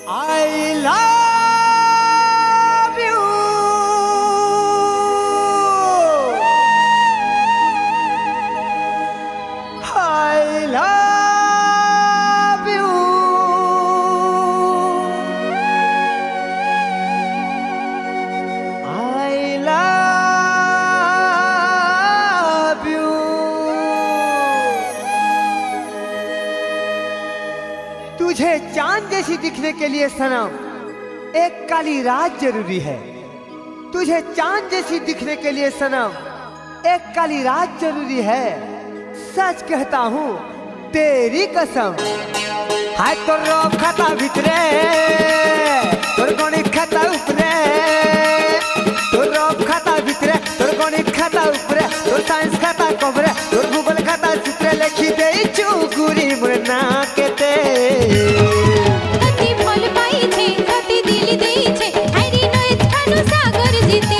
I love you. I love you. I love you. तुझे चांद जैसी दिखने के लिए सनम एक काली रात जरूरी है। तुझे चांद जैसी दिखने के लिए सनम एक काली रात जरूरी है। सच कहता हूँ तेरी कसम। हाय तो रोब खाता भितरे तोर गणित खाता ऊपरे, तोर रोब खाता भितरे तोर गणित खाता ऊपरे, तोर साइंस खाता कबरे, तोर भूगोल खाता चित्रे लिखी दे चुगुरी मुरना के ते सागर जीते।